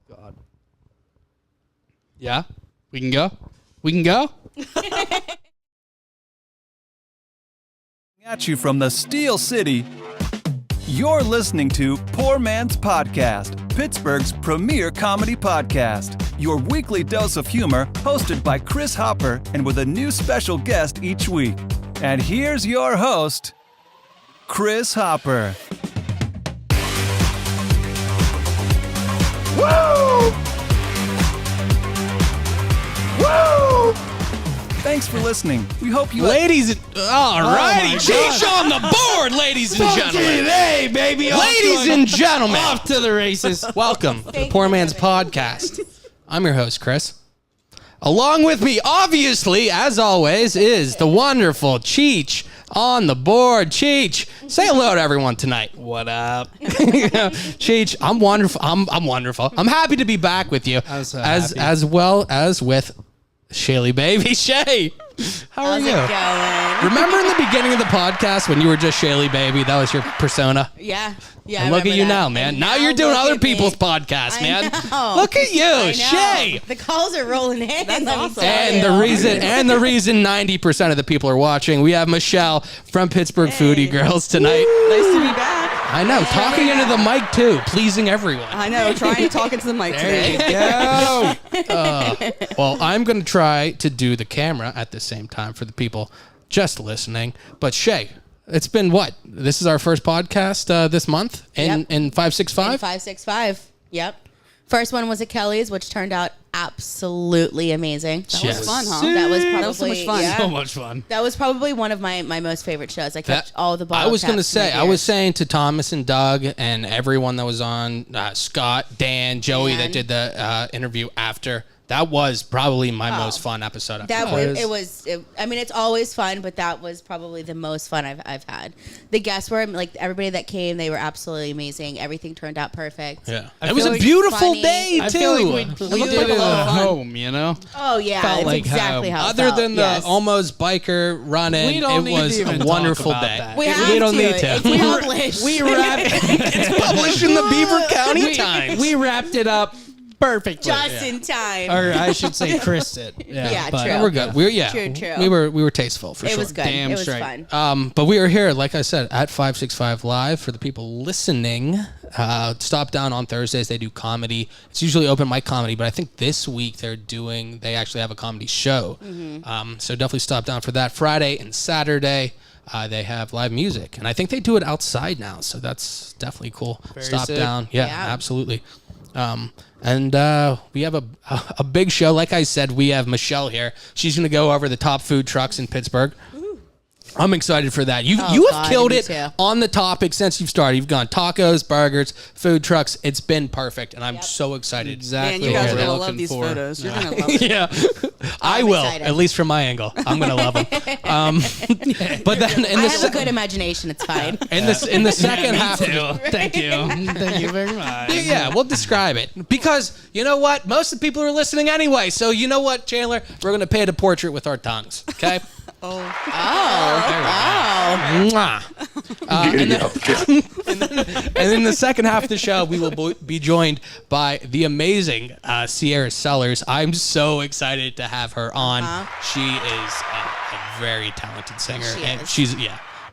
God. Yeah? We can go? We can go? At you from the Steel City, you're listening to Poor Man's Podcast, Pittsburgh's premier comedy podcast. Your weekly dose of humor, hosted by Chris Hopper and with a new special guest each week. And here's your host, Chris Hopper. Woo! Woo! Thanks for listening. We hope you... Ladies and... Alrighty. Cheech on the board, ladies and gentlemen. Hey, baby. Ladies and gentlemen. Off to the races. Welcome to the Poor Man's Podcast. I'm your host, Chris. Along with me, obviously, as always, is the wonderful Cheech on the board. Cheech, say hello to everyone tonight. What up? Cheech, I'm wonderful. I'm wonderful. I'm happy to be back with you. I'm so happy. As well as with Shaylee baby. Shay, how are How's you? it going? Remember in the beginning of the podcast when you were just Shaylee baby? That was your persona. Yeah. And look at you now, man. And now you're doing look other at me. people's podcasts, man. know. Look at you, I know. Shay. The calls are rolling in. That's awesome. And the reason 90% of the people are watching, we have Michelle from Pittsburgh Foodie Girls tonight. Nice to be back. I know, talking into the mic too, pleasing everyone. I know, trying to talk into the mic There today. you go. Well, I'm going to try to do the camera at the same time for the people just listening. But Shay, it's been what? This is our first podcast this month in 565? 565. Yep. First one was at Kelly's, which turned out absolutely amazing. That was fun, huh? That was probably That was so much fun. yeah. So much fun. That was probably one of my most favorite shows. I kept all the ball. I was going to caps in my say, I was ears. saying to Thomas and Doug and everyone that was on, Scott, Dan, Joey that did the interview after. That was probably my most fun episode. I mean, it's always fun, but that was probably the most fun I've had. The guests were like everybody that came; they were absolutely amazing. Everything turned out perfect. Yeah, I it was feel a like beautiful funny. day I too. feel like we looked did like a it lot of at fun. home, you know? Oh yeah, Felt it's like exactly how. It Other felt. than the Yes. almost biker running, We don't it need was to even a wonderful talk about day. that. we have don't to. need to. It's published. We wrapped It's published in the Beaver County Times. We wrapped it up perfectly. just in time. Or I should say Chris did. Yeah, but true. We're good. True. We were tasteful for It sure. was good. Damn it was straight. fun. But we are here, like I said, at 565 Live for the people listening. Stop down on Thursdays. They do comedy. It's usually open mic comedy, but I think this week they actually have a comedy show. So definitely stop down for that. Friday and Saturday, they have live music. And I think they do it outside now, so that's definitely cool. Very Stop sick. down. Yeah, Yeah. absolutely. And we have a big show. Like I said, we have Michelle here. She's going to go over the top food trucks in Pittsburgh. I'm excited for that. You have God, killed me it too. on the topic since you've started. You've gone tacos, burgers, food trucks. It's been perfect, and I'm so excited. Exactly. Man, you guys what are we're going to love looking these for. photos. You're going to love it. Yeah, I will, excited. at least from my angle. I'm going to love them. But then in I the have a good imagination. It's fine. in the second half, Thank you. Thank you very much. yeah, we'll describe it because you know what? Most of the people are listening anyway. So you know what, Chandler? We're going to paint a portrait with our tongues. Okay. Oh. Mwah. And in the second half of the show, we will be joined by the amazing Sierra Sellers. I'm so excited to have her on. She is a very talented singer. She is.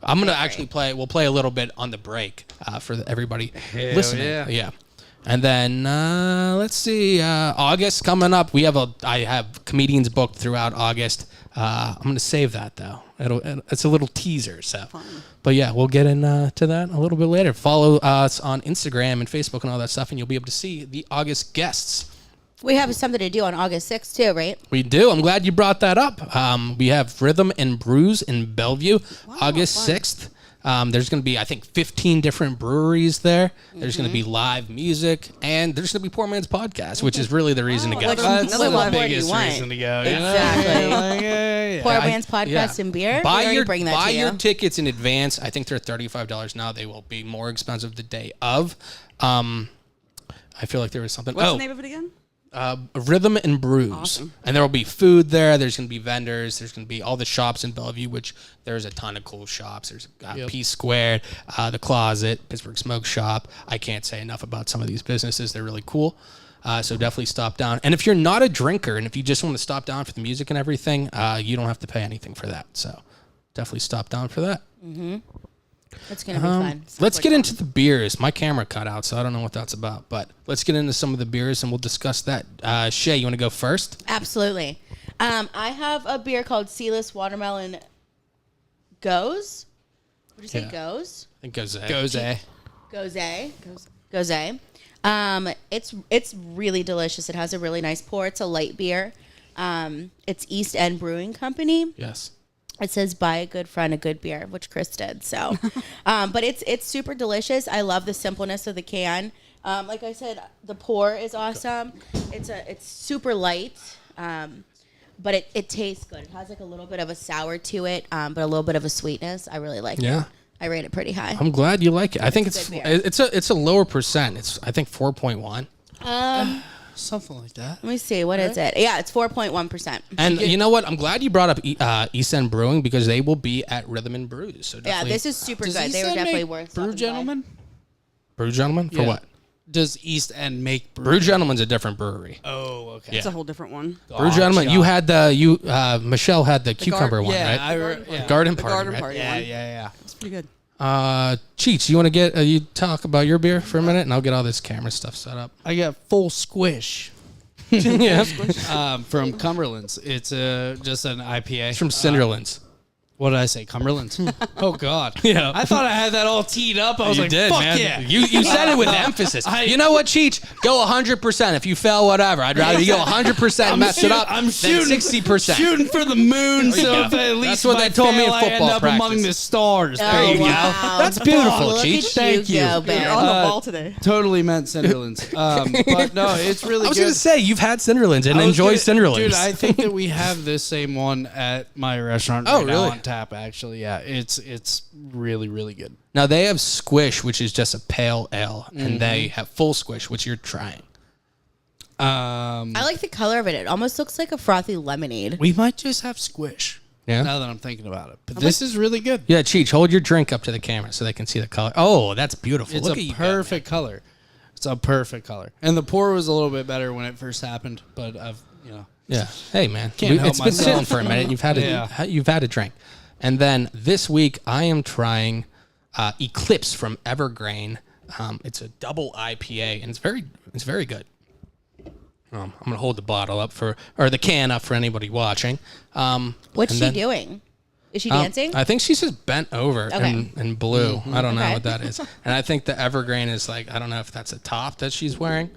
I'm going to actually we'll play a little bit on the break for everybody listening. yeah. And then let's see, August coming up. I have comedians booked throughout August. I'm going to save that though. It's a little teaser. So, but yeah, we'll get into that a little bit later. Follow us on Instagram and Facebook and all that stuff, and you'll be able to see the August guests. We have something to do on August 6th too, right? We do. I'm glad you brought that up. We have Rhythm and Brews in Bellevue, August 6th. There's going to be, I think, 15 different breweries there. There's going to be live music, and there's going to be Poor Man's Podcast, which is really the reason to go. That's Another the one. biggest What do you reason want? to go. Exactly. Poor Man's Podcast Yeah. and beer. Buy We already your bring that buy to your you. tickets in advance. I think they're $35 now. They will be more expensive the day of. I feel like there was something. What's the name of it again? Rhythm and Brews. Awesome. And there will be food there. There's going to be vendors. There's going to be all the shops in Bellevue, which there's a ton of cool shops. There's P Squared, The Closet, Pittsburgh Smoke Shop. I can't say enough about some of these businesses. They're really cool. So definitely stop down. And if you're not a drinker and if you just want to stop down for the music and everything, you don't have to pay anything for that. So definitely stop down for that. It's going to be fun. Let's get into the beers. My camera cut out, so I don't know what that's about. But let's get into some of the beers, and we'll discuss that. Shay, you want to go first? Absolutely. I have a beer called Sealess Watermelon Goes. What did you say, Yeah. Goes? I think goes Gose. It's really delicious. It has a really nice pour. It's a light beer. It's East End Brewing Company. Yes. It says buy a good friend a good beer, which Chris did. So, but it's super delicious. I love the simpleness of the can. Like I said, the pour is awesome. It's super light. But it tastes good. It has like a little bit of a sour to it, but a little bit of a sweetness. I really like it. I rate it pretty high. I'm glad you like it. I think It's a it's good beer. it's a lower percent. It's I think 4.1. Something like that. Let me see. What is it? Yeah, it's 4.1%. And you know what? I'm glad you brought up East End Brewing because they will be at Rhythm and Brews. So Yeah, definitely this is super Does good. They East were End definitely make worth Brew stopping by. Gentlemen? Brew Gentlemen for Yeah. what? Does East End make Brew Gentlemen's a different brewery. Oh, okay. Yeah. It's a whole different one. Brew Gentlemen, you had Michelle had the cucumber one, Yeah, right? Garden The Party, garden right? party Yeah, one. yeah. It's pretty good. Cheats, you want to get you talk about your beer for a minute, and I'll get all this camera stuff set up. I got full Squish. Yeah, From Cumberland's. It's just an IPA. it's from Cinderlands. What did I say? Cumberland's? Oh, God. Yeah. I thought I had that all teed up. I was like, fuck yeah. You said it with emphasis. You know what, Cheech? Go 100%. If you fail, whatever. I'd rather you go 100% and mess it up I'm than shooting 60%. Shooting for the moon, There you so go. if at least what if they I told me in fail, I end football up among practice. the stars. Oh, There you go. wow. That's beautiful, Look Cheech. at Thank you. go, You're babe. on the ball today. Totally meant Cinderlands. But no, it's really I was good. going to say, you've had Cinderlands and I was enjoy gonna- Cinderlands. Dude, I think that we have this same one at my restaurant Oh, right now really? on tap, actually. Yeah, it's really, really good. Now, they have Squish, which is just a pale ale, and they have Full Squish, which you're trying. I like the color of it. It almost looks like a frothy lemonade. We might just have Squish. Yeah? Now that I'm thinking about it. But this is really good. Yeah, Cheech, hold your drink up to the camera so they can see the color. Oh, that's beautiful. It's Look a at you, perfect color. It's a perfect color. And the pour was a little bit better when it first happened, but Yeah. Hey, man. Can't help It's been sitting myself. for a minute. You've had a drink. And then this week, I am trying Eclipse from Evergreen. It's a double IPA, and it's very good. I'm gonna hold the bottle up or the can up for anybody watching. What's and she then- doing? Is she dancing? I think she's just bent over Okay. in blue. I don't know Okay. what that is. And I think the Evergreen is like, I don't know if that's a top that she's wearing.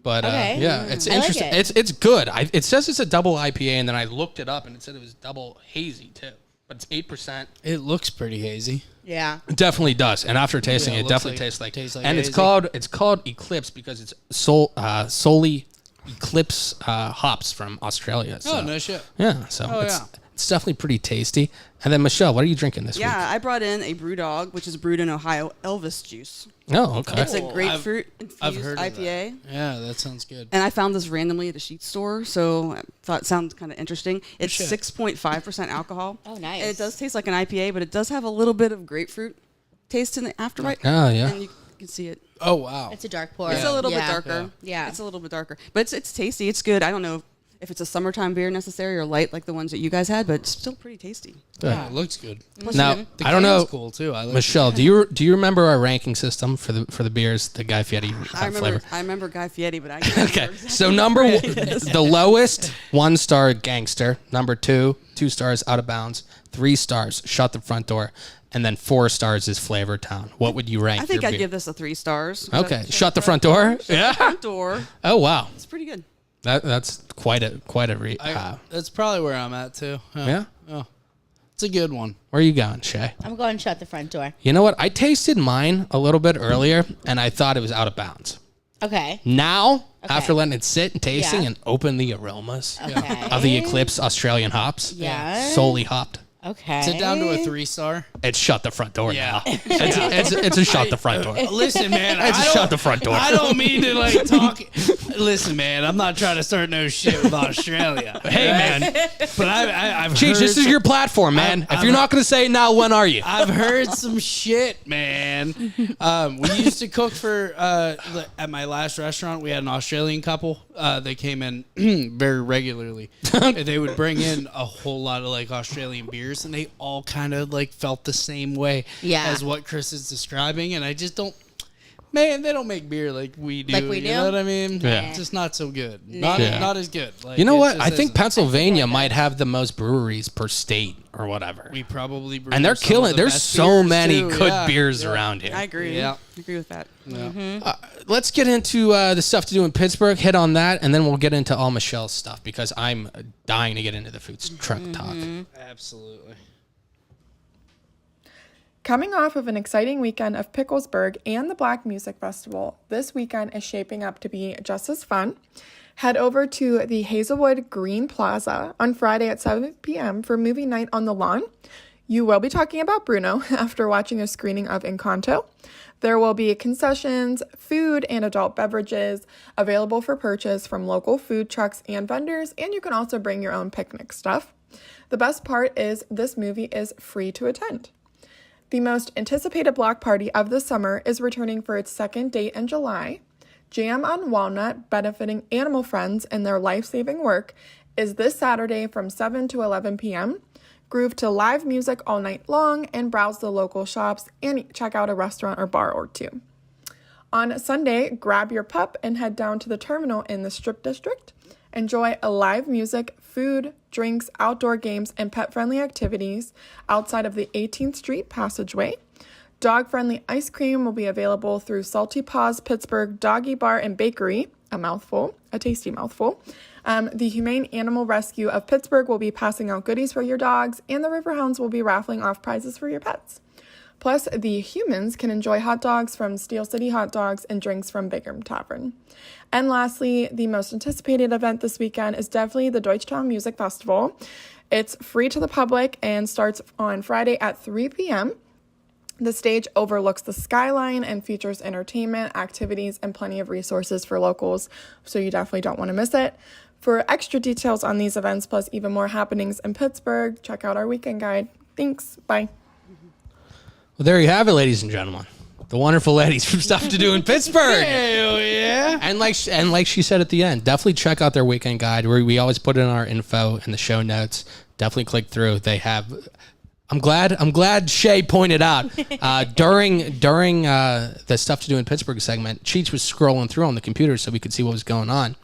But Okay. yeah, it's I like interesting. it. It's good. It says it's a double IPA, and then I looked it up and it said it was double hazy too. But it's 8%. it looks pretty hazy. Yeah. It definitely does. And after tasting Yeah, it it, looks definitely like- tastes like like and hazy. it's called Eclipse because it's solely Eclipse hops from Australia. So. Oh, no shit. Yeah, so Oh, it's yeah. it's definitely pretty tasty. And then Michelle, what are you drinking this week? Yeah, I brought in a brew dog, which is brewed in Ohio, Elvis juice. Oh, okay. It's a Oh, grapefruit I've infused heard of IPA. Yeah, that sounds good. And I found this randomly at a sheet store, so I thought it sounded kind of interesting. It's shit. 6.5% alcohol. Oh, nice. And it does taste like an IPA, but it does have a little bit of grapefruit taste in the afterbite. Oh, yeah. And you can see it. Oh, wow. It's a dark pour. It's a little bit Yeah. darker. Yeah. It's a little bit darker. But it's tasty. It's good. I don't know if it's a summertime beer necessary or light like the ones that you guys had, but it's still pretty tasty. Yeah, it looks good. Now, The I don't know, can's cool too. I like Michelle. Do you remember our ranking system for the beers, the Guy Fieri flavor? I remember Guy Fieri, but I can't Okay, remember so the lowest 1-star Gangster, number 2 stars Out of Bounds, 3 stars Shut the Front Door, and then 4 stars is Flavor Town. What would you rank? I think your I'd beer? give this a 3 stars. Okay, Shut the Front Door. Yeah. Front door. Oh wow, It's pretty good. that's quite a That's probably where I'm at too. Yeah? Oh, it's a good one. Where are you going, Shay? I'm going to shut the front door. You know what? I tasted mine a little bit earlier, and I thought it was Out of Bounds. Okay. Now, Okay. after letting it sit and tasting Yeah. and open the aromas Okay. of the Eclipse Australian hops, Yeah. solely hopped, Okay. Is it down to a 3-star? it's Shut the Front Door Yeah. now. It's a Shut the Front Door. Listen, man, It's a Shut the Front Door. I don't mean to like talk Listen, man, I'm not trying to start no shit with Australia. Hey, man. But I've Cheech, heard this is your platform, man. If you're not going to say it now, when are you? I've heard some shit, man. We used to cook for at my last restaurant. We had an Australian couple. They came in very regularly. They would bring in a whole lot of like Australian beers, and they all kind of like felt the same way as what Chris is describing. And I just don't. Man, they don't make beer like we do. Like we do? You know what I mean? Yeah. It's just not so good. Not as good. Like, You know it what? just I think isn't. Pennsylvania might have the most breweries per state or whatever. We probably brew And they're some of killing. the There's best so beers, many too. good Yeah. beers Yeah. around here. I agree. Yeah. I agree with that. Yeah. Let's get into the stuff to do in Pittsburgh, hit on that, and then we'll get into all Michelle's stuff because I'm dying to get into the food truck talk. Absolutely. Coming off of an exciting weekend of Picklesburg and the Black Music Festival, this weekend is shaping up to be just as fun. Head over to the Hazelwood Green Plaza on Friday at 7 p.m. for movie night on the lawn. You will be talking about Bruno after watching a screening of Encanto. There will be concessions, food, and adult beverages available for purchase from local food trucks and vendors, and you can also bring your own picnic stuff. The best part is this movie is free to attend. The most anticipated block party of the summer is returning for its second date in July. Jam on Walnut, benefiting animal friends in their life-saving work, is this Saturday from 7 to 11 p.m. Groove to live music all night long and browse the local shops and check out a restaurant or bar or two. On Sunday, grab your pup and head down to the terminal in the Strip District. Enjoy a live music, food, drinks, outdoor games, and pet-friendly activities outside of the 18th Street passageway. Dog-friendly ice cream will be available through Salty Paws Pittsburgh Doggy Bar and Bakery, a tasty mouthful. The Humane Animal Rescue of Pittsburgh will be passing out goodies for your dogs, and the Riverhounds will be raffling off prizes for your pets. Plus, the humans can enjoy hot dogs from Steel City Hot Dogs and drinks from Bigham Tavern. And lastly, the most anticipated event this weekend is definitely the Deutschtown Music Festival. It's free to the public and starts on Friday at 3 p.m. The stage overlooks the skyline and features entertainment, activities, and plenty of resources for locals, so you definitely don't want to miss it. For extra details on these events, plus even more happenings in Pittsburgh, check out our weekend guide. Thanks. Bye. Well, there you have it, ladies and gentlemen. The wonderful ladies from Stuff to Do in Pittsburgh. Hell yeah. And like she said at the end, definitely check out their weekend guide where we always put in our info in the show notes. Definitely click through. They have. I'm glad Shay pointed out during the Stuff to Do in Pittsburgh segment, Cheech was scrolling through on the computer so we could see what was going on.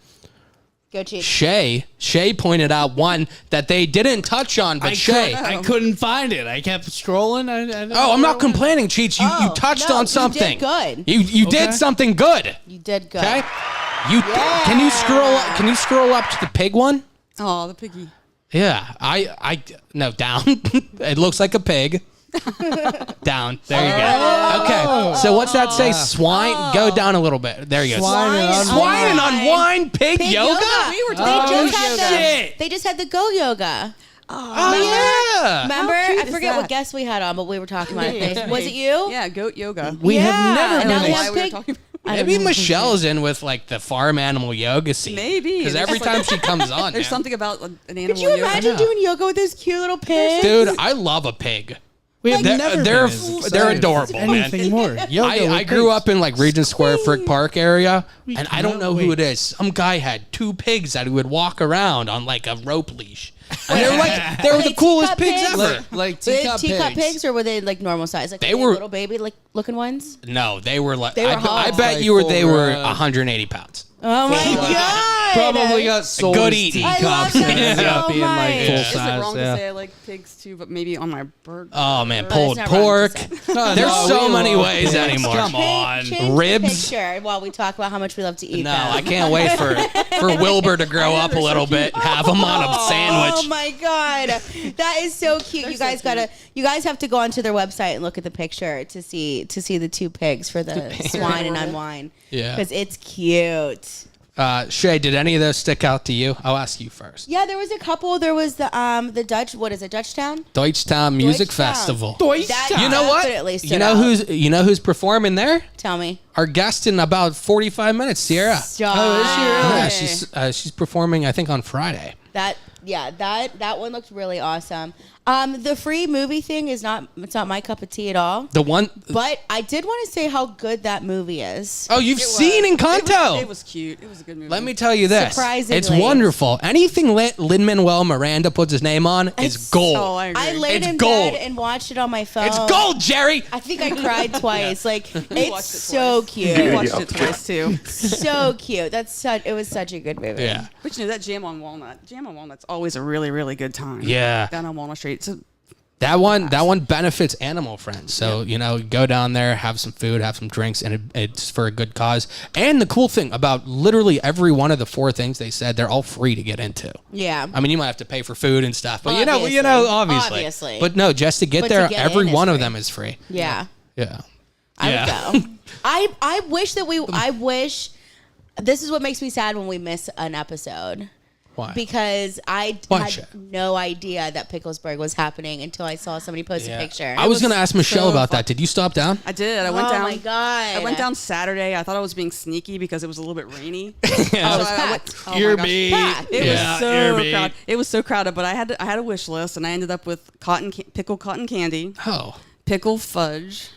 Go Cheech. Shay pointed out one that they didn't touch on, but Shay. I couldn't find it. I kept scrolling. I'm not complaining, Cheech. You touched on something. You did good. You did something good. You did good. Okay. Can you scroll up? Can you scroll up to the pig one? Oh, the piggy. Yeah. No, down. It looks like a pig. Down. There you go. Okay. So what's that say? Swine. Go down a little bit. There you go. Swine and Swine and unwind. Pig yoga. We were They just had the Go Yoga. Oh yeah. Remember? How cute I is forget what that? guest we had on, but we were talking about it. Was it you? Yeah, goat yoga. We have Yeah. never And now been. we why have we were pig. talking. I don't Maybe know. Michelle's in with like the farm animal yoga scene. Maybe. Because every There's time like- she comes on, There's man. something about an animal Could you yoga. imagine doing yoga with those cute little pigs? Dude, I love a pig. We have They're- never they're- been as they're excited adorable, as man. anything more. Yoga I with grew pigs. up in like Regent Square, Frick Park area, and I don't cannot know who wait. it is. Some guy had 2 pigs that he would walk around on like a rope leash. And they were Were the they coolest teacup pigs pigs? ever. Like Were they teacup teacup pigs. pigs or were they like normal size? Like They were were- little baby like looking ones. No, they were like They were I hot. bet Like you were full they were grown. 180 pounds. Oh my god! Probably got sold Good as eating. I love teacups and that ended up so being like much. full Is it size. wrong Yeah. to say I like pigs too, but maybe on my burger? Oh man, it's pulled not wrong to pork. say. No, There's no, so we many love ways pigs. anymore. Come on. Change Ribs? the picture while we talk about how much we love to eat. No, them. I can't wait for Wilbur to grow up a little bit and have him on a Oh sandwich. my god, that is so cute. You guys have to go onto their website and look at the picture to see the 2 pigs for the swine and unwind. Yeah. because it's cute. Shay, did any of those stick out to you? I'll ask you first. Yeah, there was a couple. There was the Dutch. What is it? Dutchtown. Deutschtown Music Deutschtown. Festival. That You know what? definitely stood You know out. who's performing there? Tell me. our guest in about 45 minutes, Sierra. Stop. Oh, is she really? Yeah, she's performing, I think, on Friday. That one looks really awesome. The free movie thing it's not my cup of tea at all. The one, But I did want to say how good that movie is. oh, you've seen Encanto. It was cute. It was a good movie. Let me tell you this. Surprisingly. It's wonderful. Anything Lin-Manuel Miranda puts his name on is gold. Oh, I agree. I laid It's in gold. bed and watched it on my phone. It's gold, Jerry. I think I cried twice. Like watched it's it so twice. cute. I watched it twice too. So cute. It was such a good movie. Yeah. But you know that Jam on Walnut's always a really, really good time. Yeah. Down on Walnut Street. So That one benefits Animal Friends. So, go down there, have some food, have some drinks, and it's for a good cause. And the cool thing about literally every one of the 4 things they said, they're all free to get into. Yeah. I mean, you might have to pay for food and stuff, but Obviously. But no, just to get But to there, get every in is one of free. them is free. Yeah. Yeah. I would go. I wish this is what makes me sad when we miss an episode. Why? Because I Watch had it. no idea that Picklesburg was happening until I saw somebody post a picture. I was going to ask Michelle so about fun. that. Did you stop down? I did. I went down. Oh my god! I went down Saturday. I thought I was being sneaky because it was a little bit rainy. Oh, it's I went- packed. oh my You're gosh. me. Packed. It Yeah, was you're so me. crowded. It was so crowded, but I had a wish list, and I ended up with pickled cotton candy, Oh. pickle fudge.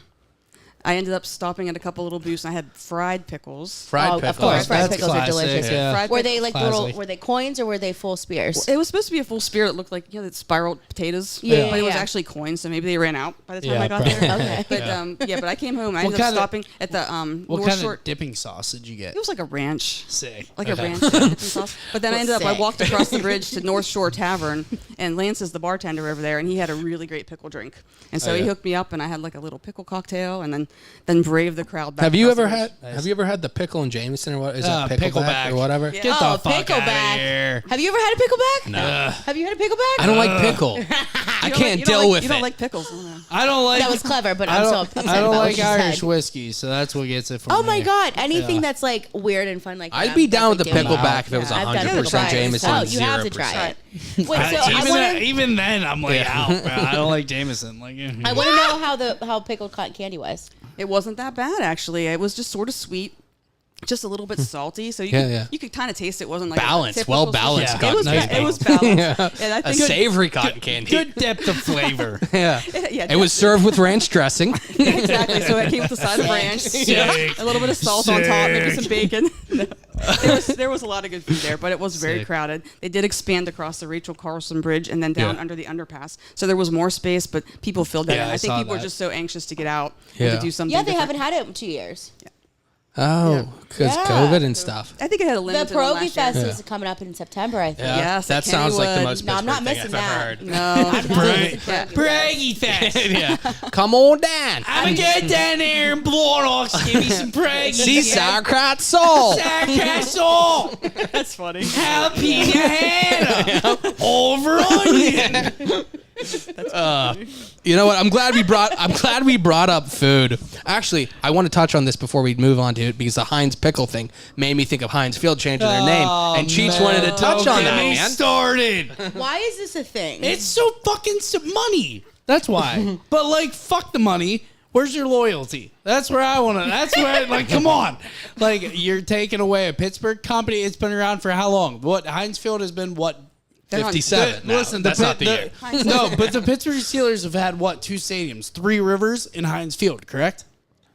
I ended up stopping at a couple little booths, and I had fried pickles. Fried Oh, pickles. of course, fried That's pickles are classic, delicious. yeah. Fried Were pickles. they like Classic. were they coins or were they full spears? It was supposed to be a full spear that looked like the spiraled potatoes, Yeah. but it was Yeah. actually coins, so maybe they ran out by the time Yeah, I got probably. there. Okay. But but I came home. I What ended up kind of- stopping at the What North kind Shore. of dipping sauce did you get? It was like a ranch. Sick. Like a ranch dipping sauce. But then I ended up, I Sick. walked across the bridge to North Shore Tavern, and Lance is the bartender over there, and he had a really great pickle drink. And so he hooked me up, and I had like a little pickle cocktail, and then braved the crowd back. Have you across the ever bridge. Have you ever had the pickle and Jameson or what is that? Pickleback. Or whatever? Yeah. Get Oh, the fuck out of pickleback. here. Have you ever had a pickleback? No. Have you had a pickleback? I don't like pickle. I You don't can't you don't deal like, with You it. don't like pickles. I don't know. I don't like. That was clever, but I I'm so don't. upset I don't about what like you Irish said. whiskey, so that's what gets it for Oh me. my god! Anything Yeah. that's like weird and fun like that. I'd be I'm down with the definitely doing. pickleback if it was Yeah. I've 100% definitely tried it. Jameson. Oh, you have to 0%. try it. Wait, so I want to. Even then, I'm like out. Bro. I don't like Jameson. Like, I want to know how pickled cotton candy was. It wasn't that bad, actually. It was just sort of sweet. Just a little bit salty, so Yeah, you could kind of taste it. Wasn't like Balanced, typical well balanced Swiss- It was, nice it was balance. balanced, and I A think savory cotton candy. good depth of flavor. Yeah. yeah, It was served with ranch dressing. exactly. So it came with a side of ranch, Sick. a little bit of salt on top, maybe Sick. some bacon. No. There was a lot of good food there, but it was very Sick. crowded. They did expand across the Rachel Carlson Bridge and then down Yeah. under the underpass, so there was more space, but people filled that Yeah, in. I I think saw people were that. just so anxious to get out Yeah. and to do something. Yeah, they different. haven't had it in 2 years. Oh, because Yeah. COVID and stuff. I think it had a The limited one Pierogi last Fest year. is coming up in September, I think. Yeah. Yes, that at sounds like the Kennywood. most No, I'm not Pittsburgh thing missing I've that. ever heard. No, Braggy, Braggy Fest. Yeah. Come on down. I'm gonna get down there and blow it off. Give me some Braggy. See sauerkraut salt. Castle. that's funny. Jalapeno Hannah. Over onion. You know what? I'm glad we brought up food. Actually, I want to touch on this before we move on to it because the Heinz pickle thing made me think of Heinz Field changing their name, and Cheech wanted to touch on that, man. Started. Why is this a thing? It's so fucking money. That's why. But like, fuck the money. Where's your loyalty? That's where I want to. That's where, like, come on. Like, you're taking away a Pittsburgh company. It's been around for how long? What, Heinz Field has been, what? 57. No, Listen, that's not the year. No, but the Pittsburgh Steelers have had, what, 2 stadiums? 3 Rivers and Heinz Field, correct?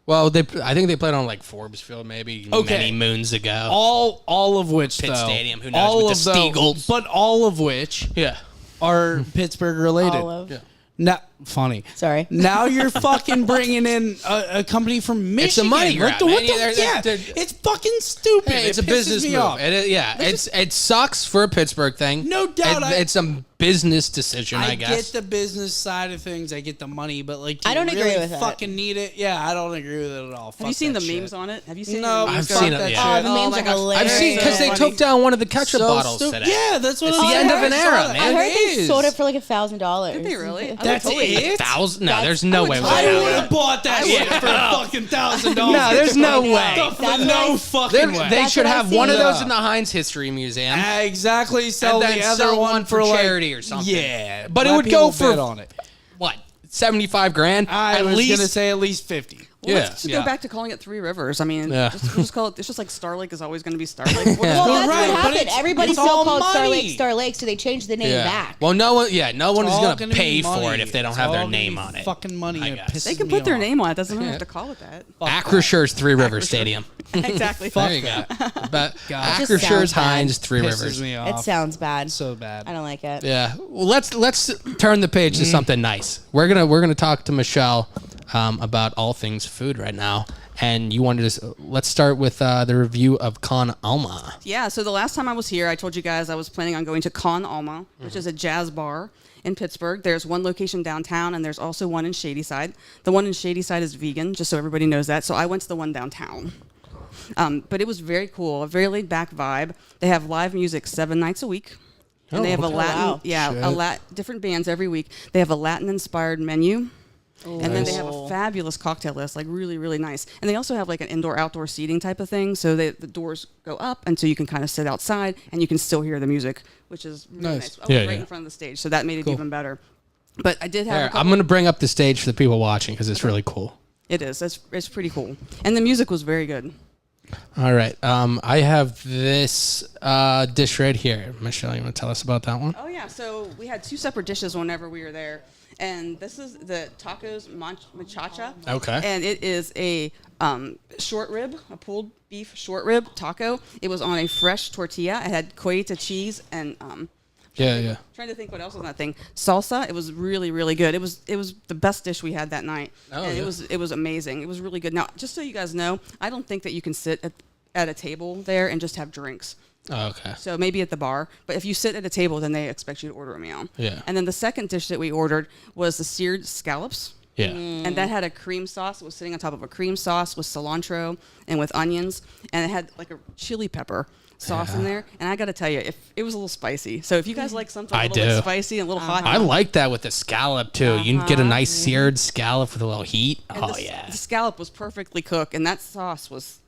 Well, I think they played on like Forbes Field maybe Okay. many moons ago. All of which, Pitt though. Stadium, who knows, all with of the those, Steagles. But all of which Yeah. are Pittsburgh related. Olive. Yeah. Now, funny. Sorry. Now you're fucking bringing in a company from Michigan. It's a money grab, What the, man. yeah, They're- it's fucking stupid. Hey, it's It a business pisses me move. off. It sucks for a Pittsburgh thing. No doubt, It's a business decision, I I guess. get the business side of things. I get the money, but like, do I don't you agree really with that. fucking need it? Yeah, I don't agree with it at all. Have you seen the memes on it? Have you seen No, the memes I've going seen on? it, that yeah. shit. Oh, the memes my are gosh. hilarious. I've seen because they funny. took down one of the ketchup So bottles stupid. today. Yeah, that's what It's I'm the saying. end of an I saw era, that. man. I heard It they is. sold it for like $1,000. Did they really? That's it. 1,000? No, That's- there's no way. I would have bought that shit for fucking $1,000. No, there's no way. No fucking way. They That's should what have I've one of seen. those in the Heinz History Museum. Exactly. Sell And then the other sell one one for like, charity or something. Yeah, But it let would go people for- bid on it. What? 75 grand? I at was least. gonna say at least 50. Well, Yeah. let's just go back to calling it Three Rivers. I mean, Yeah. just call it. It's just like Star Lake is always going to be Star Lake. Well, that's Right, what but happened. it's- Everybody it's still all called money. Star Lake, so they changed the name back. Well, no one is all gonna gonna pay be for money. it if they don't It's have all their gonna name be on it. Fucking money. I It guess. pisses They can me put their off. name on it. Doesn't have to call it that. Acrissure's Three Rivers Stadium. Exactly. There you go. But God. It just Acrissure's sounds bad. Heinz Three Pisses Rivers. me It off. sounds bad. so bad. I don't like it. Yeah. Well, let's turn the page to something nice. We're gonna talk to Michelle about all things food right now. And you wanted to let's start with the review of Con Alma. Yeah, so the last time I was here, I told you guys I was planning on going to Con Alma, which is a jazz bar in Pittsburgh. There's one location downtown, and there's also one in Shadyside. The one in Shadyside is vegan, just so everybody knows that. So I went to the one downtown. But it was very cool, a very laid-back vibe. They have live music 7 nights a week. And they have a Latin, different bands every week. They have a Latin-inspired menu. And then they have a fabulous cocktail list, like really, really nice. And they also have like an indoor-outdoor seating type of thing. So the doors go up, and so you can kind of sit outside, and you can still hear the music, which is really nice. I was right in front of the stage, so that made it even better. But I did have I'm going to bring up the stage for the people watching because it's really cool. It is. It's pretty cool. And the music was very good. All right. I have this dish right here. Michelle, you want to tell us about that one? Oh, yeah. So we had 2 separate dishes whenever we were there. And this is the tacos machacha. Okay. And it is a short rib, a pulled beef short rib taco. It was on a fresh tortilla. It had cojita cheese and trying to think what else was on that thing. Salsa. It was really, really good. It was the best dish we had that night. Oh, and yeah. it was amazing. It was really good. Now, just so you guys know, I don't think that you can sit at a table there and just have drinks. Oh, okay. So maybe at the bar. But if you sit at a table, then they expect you to order a meal. Yeah. And then the second dish that we ordered was the seared scallops. Yeah. And that had a cream sauce. It was sitting on top of a cream sauce with cilantro and with onions. And it had like a chili pepper sauce in there. And I got to tell you, it was a little spicy. So if you guys like something a little bit spicy and a little hot. I like that with the scallop too. You can get a nice seared scallop with a little heat. And the scallop was perfectly cooked. And that sauce was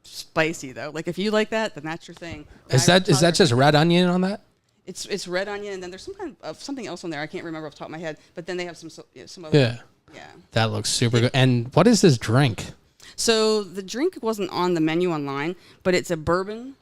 spicy though. Like if you like that, then that's your thing. Is that just red onion on that? It's red onion, and then there's some kind of something else on there. I can't remember off the top of my head. But then they have some other. Yeah. That looks super good. And what is this drink? So the drink wasn't on the menu online, but it's a bourbon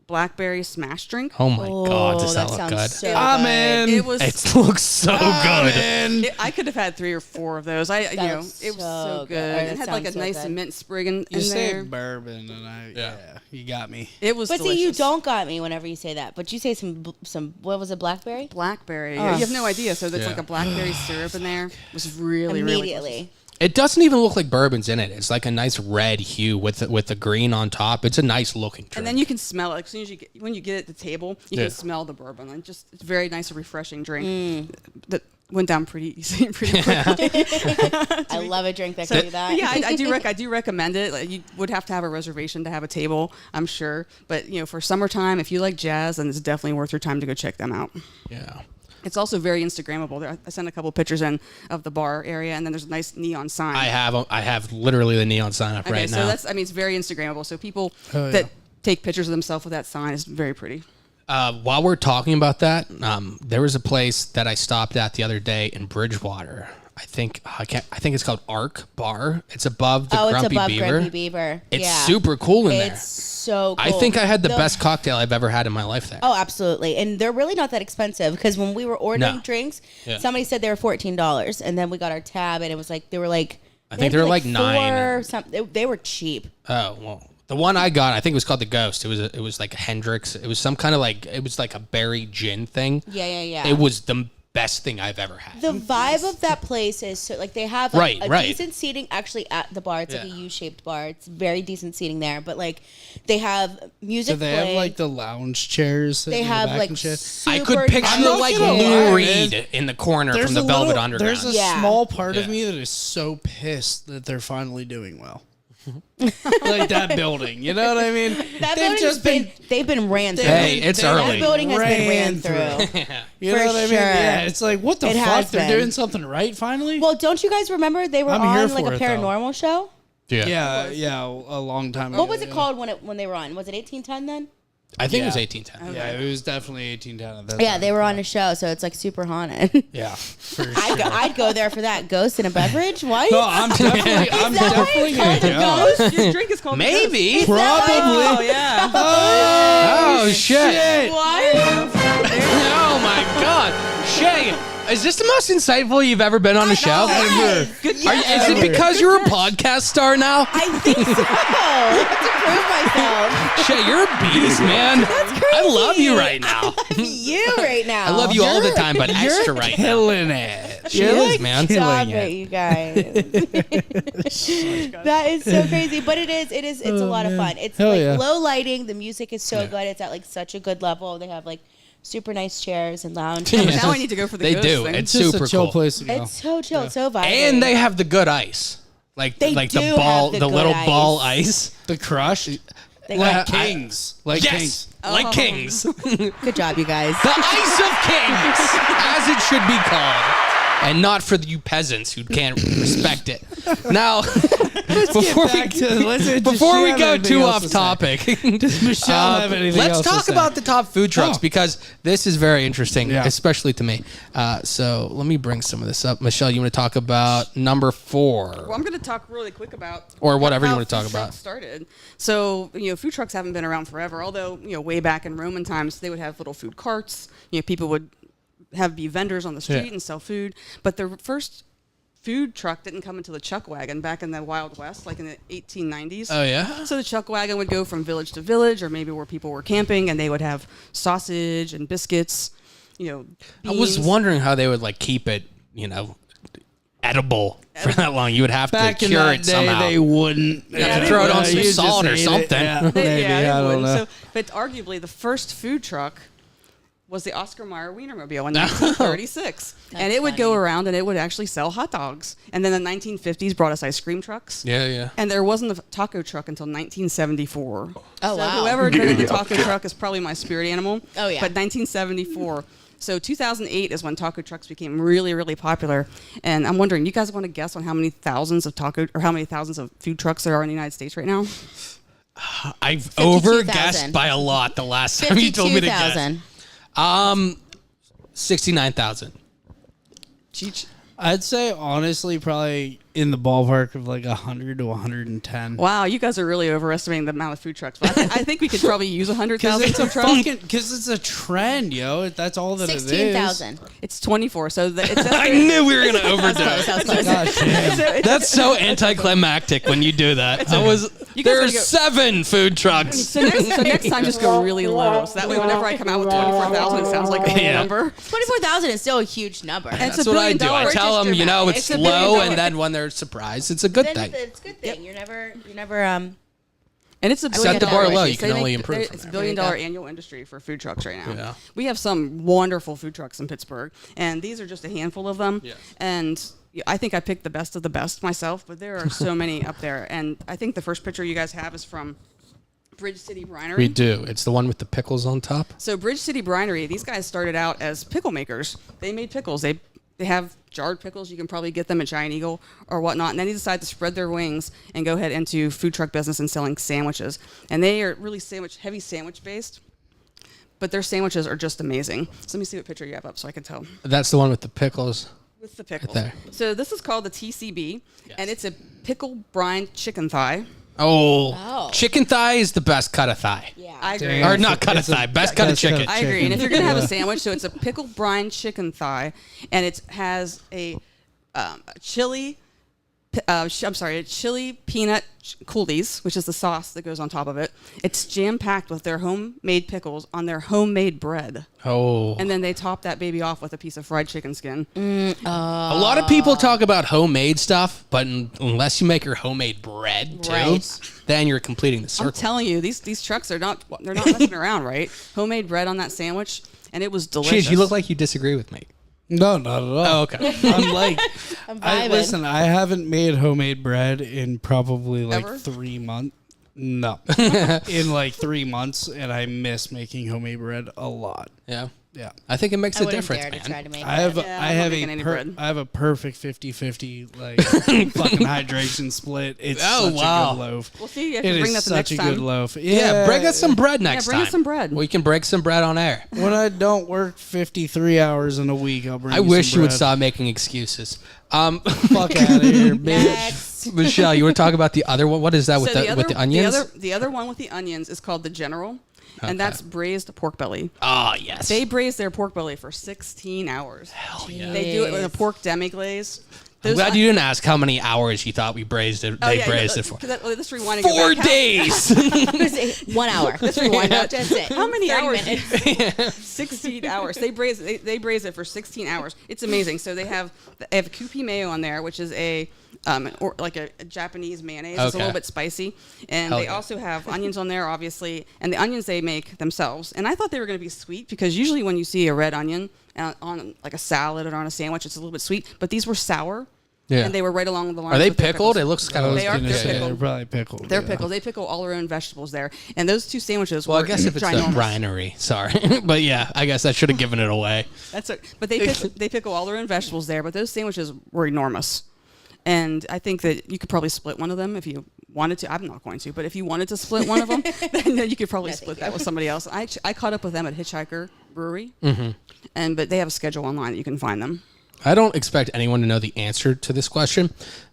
blackberry smash drink. Oh my God, does that look sounds good? So man. It was. It looks so good. I could have had 3 or 4 of those. It was so so good. good. It had like a Sounds so nice good. mint sprig in You say there. bourbon, and you got me. It was But delicious. see, you don't got me whenever you say that. But you say some what was it, blackberry? Blackberry. You have no idea. So there's like a blackberry syrup in there. It was really, really Immediately. delicious. It doesn't even look like bourbon's in it. It's like a nice red hue with the green on top. It's a nice looking drink. And then you can smell it. As soon as when you get at the table, you Yeah. can smell the bourbon. And it's a very nice and refreshing drink that went down pretty easy, pretty quick. I love a drink that can do that. Yeah, I do recommend it. Like, you would have to have a reservation to have a table, I'm sure. But for summertime, if you like jazz, then it's definitely worth your time to go check them out. yeah. It's also very Instagrammable. I sent a couple pictures in of the bar area, and then there's a nice neon sign. I have literally the neon sign up right now. So it's very Instagrammable. So people that take pictures of themselves with that sign is very pretty. While we're talking about that, there was a place that I stopped at the other day in Bridgewater. I think it's called Arc Bar. It's above the Grumpy Beaver. Grumpy Beaver. It's super cool in there. It's so cool. I think I had the best cocktail I've ever had in my life there. Oh, absolutely. And they're really not that expensive because when we were ordering drinks, somebody said they were $14. And then we got our tab and it was like, they were like, I think they were like $9. They were cheap. Oh, well. The one I got, I think it was called the Ghost. It was like a Hendrix. It was some kind of it was like a berry gin thing. Yeah. It was the best thing I've ever had. The vibe of that place is so they have decent seating actually at the bar. It's like a U-shaped bar. It's very decent seating there, but they have music. Do they playing. have like the lounge chairs? They have the back like and shit? I could picture not gonna Lou lie, Reed man. in the corner from the a Velvet little- Underground. There's a Yeah. small part of Yeah. me that is so pissed that they're finally doing well. Like that building, you know what I mean? That They've building's they've been ran through. Hey, it's They- early. That building has been ran Ran through. You know For what I mean? sure. Yeah, it's like what the It fuck? has They're been. doing something right finally. Well, don't you guys remember they were I'm here on like for a it, though. paranormal show? yeah, a long time ago. What was it called when they were on? Was it 1810 then? I think it was 1810. Yeah, it was definitely 1810 at that Yeah, time. they were on a show, so it's like super haunted. Yeah, for sure. I'd go there for that. Ghost in a beverage? Why? No, I'm definitely going to go. Your drink is called Maybe. Probably. Oh yeah. Oh, shit. What? Oh, my God. Shay, is this the most insightful you've ever been on a show? Yes. Is it because you're a podcast star now? I think so. I have to prove myself. Shay, you're a beast, man. That's crazy. I love you right now. You right now. I love you all the time, but extra right now. Killing it. She is, man. Stop Killing it, you guys. That is so crazy, but it's a lot of fun. It's Hell like yeah. low lighting. The music is so good. It's at like such a good level. They have like super nice chairs and lounge. Yeah. Now I need to go for the They ghost do. thing. It's Just super a chill cool. place to go. It's so chill, so vibrant. And they have the good ice. Like They the do ball, have the the little good ball ice. ice. The crush. They Like got- kings. Like Yes, kings. like kings. The good job, you guys. ice of kings, as it should be called, and not for you peasants who can't respect it. Now, before we go too off topic, Does Michelle have anything let's else to talk say? about the top food trucks Oh. because this is very interesting, Yeah. especially to me. So let me bring some of this up. Michelle, you want to talk about number 4? Well, I'm going to talk really quick about Or whatever you how wanna talk food about. trucks started. So, food trucks haven't been around forever. Although, way back in Roman times, they would have little food carts. People would be vendors on the street Yeah. and sell food. But the first food truck didn't come until the chuck wagon back in the Wild West, like in the 1890s. Oh yeah. So the chuck wagon would go from village to village, or maybe where people were camping, and they would have sausage and biscuits. I was beans. wondering how they would like keep it, edible for that long. You would have Back to in cure that it day, somehow. they wouldn't. have to throw it on some You just salt or ate it. something. Yeah, maybe, they I don't would. know. So, but arguably, the first food truck was the Oscar Mayer Wienermobile in 1936. And it would go funny. around and it would actually sell hot dogs. And then the 1950s brought us ice cream trucks. Yeah. And there wasn't a taco truck until 1974. Oh, So wow. whoever invented the taco truck is probably my spirit animal. Oh, yeah. But 1974. So 2008 is when taco trucks became really, really popular. And I'm wondering, you guys want to guess on how many thousands of food trucks there are in the United States right now? I've 52,000. over-guessed by a lot the last time you told me to guess. 52,000. 69,000. I'd say honestly, probably in the ballpark of like 100 to 110. Wow, you guys are really overestimating the amount of food trucks. But I think we could probably use 100,000 Because food trucks. it's a trend, yo. That's all that it is. 16,000. It's 24. So I knew we were going to That was overdose. close. That was close. Gosh, damn. That's so anticlimactic when you do that. You guys There are gotta go- 7 food trucks. So next time, just go really low. So that way, whenever I come out with 24,000, it sounds like a big Yeah. number. 24,000 is still a huge number. And That's it's a what I $1 do. I billion. tell them, it's It's a $1 low, billion. and then when they're surprised, it's a good Then thing. it's a good thing. You're never And it's a would Set get the that bar right. low. You So can they only make- improve It's from a there. billion-dollar annual industry for food trucks right now. Yeah. We have some wonderful food trucks in Pittsburgh, and these are just a handful of them. Yes. And I think I picked the best of the best myself, but there are so many up there. And I think the first picture you guys have is from Bridge City Brinery. We do. It's the one with the pickles on top. So Bridge City Brinery, these guys started out as pickle makers. They made pickles. They have jarred pickles. You can probably get them at Giant Eagle or whatnot. And then they decided to spread their wings and go ahead into food truck business and selling sandwiches. And they are really heavy sandwich based. But their sandwiches are just amazing. So let me see what picture you have up so I can tell. That's the one with the pickles. With the pickles. there. So this is called the TCB, and it's a pickle brine chicken thigh. Oh, chicken thigh is the best cut of thigh. Yeah. I agree. Damn. Or not cut of thigh, best cut of chicken. I agree. And if you're gonna have a sandwich, so it's a pickle brine chicken thigh, and it has a chili peanut coulis, which is the sauce that goes on top of it. It's jam packed with their homemade pickles on their homemade bread, Oh. and then they top that baby off with a piece of fried chicken skin. A lot of people talk about homemade stuff, but unless you make your homemade bread too, Right. then you're completing the I'm circle. telling you, these trucks are not messing around, right? Homemade bread on that sandwich, and it was delicious. Jeez, you look like you disagree with me. No, not at all. Oh, okay. I'm like, I'm vibing. listen, I haven't made homemade bread in probably like Ever? 3 months. No. In like 3 months, and I miss making homemade bread a lot. Yeah. Yeah. I think it makes I a wouldn't difference, dare to man. try to make I have bread. I'm not making any bread. I have a perfect 50-50 like fucking hydration split. It's such a good loaf. Well, see, you have It to bring is that the next such a time. good loaf. Yeah, bring us some bread next bring time. us some bread. We can break some bread on air. When I don't work 53 hours in a week, I'll bring I you wish some you would bread. stop making excuses. Fuck out of here, bitch. Next. Michelle, you were talking about the other one. What is that with the onions? The other one with the onions is called the General, and that's braised pork belly. Oh, yes. They braise their pork belly for 16 hours. Hell yeah. They do it with a pork demi-glaze. I'm glad you didn't ask how many hours you thought we braised it. They braised it for. Let's rewind and 4 go back. days. 1 hour. Let's rewind that. That's it. How many 30 hours? minutes. 16 hours. They braise it for 16 hours. It's amazing. So they have Kewpie mayo on there, which is like a Japanese mayonnaise. It's a Okay. little bit spicy, and they also have onions on there, obviously. And the onions they make themselves. And I thought they were going to be sweet because usually when you see a red onion on like a salad or on a sandwich, it's a little bit sweet. But these were sour. Yeah. And they were right along the line. Are they pickled? It looks kind of. They are. They're Yeah, pickled. they're probably pickled. They're yeah. pickled. They pickle all their own vegetables there. And those two sandwiches Well, were I guess if it's the ginormous. brinery, sorry, but yeah, I guess I should have given it away. That's it. But they pickle all their own vegetables there. But those sandwiches were enormous, and I think that you could probably split one of them if you wanted to. I'm not going to, but if you wanted to split one of them, then you could probably split that with somebody else. I caught up with them at Hitchhiker Brewery, but they have a schedule online that you can find them. I don't expect anyone to know the answer to this question,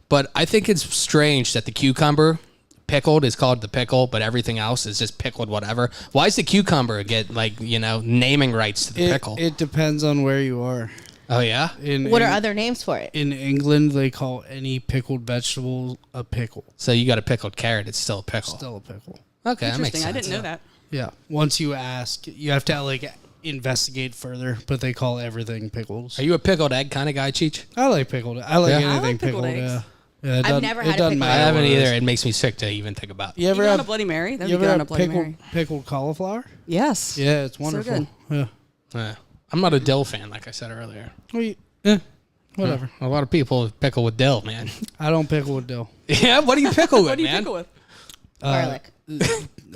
but I think it's strange that the cucumber pickled is called the pickle, but everything else is just pickled whatever. Why does the cucumber get naming rights to the pickle? It depends on where you are. Oh yeah? What are other names for it? In England, they call any pickled vegetable a pickle. So you got a pickled carrot, it's still a pickle. Still a pickle. Okay, that makes Interesting. sense. I didn't know that. Yeah. Once you ask, you have to investigate further, but they call everything pickles. Are you a pickled egg kind of guy, Cheech? I like pickled. I like Yeah. anything I like pickled pickled. eggs. Yeah. I've never had a pickled I egg. haven't either. It makes me sick to even think about. You You ever ever on a have Bloody Mary? That'd you be ever good on a have Bloody Mary. pickled cauliflower? Yes. Yeah, it's wonderful. good. Yeah. I'm not a dill fan, like I said earlier. Whatever. A lot of people pickle with dill, man. I don't pickle with dill. Yeah, what do you pickle with, What do you man? pickle with? Garlic.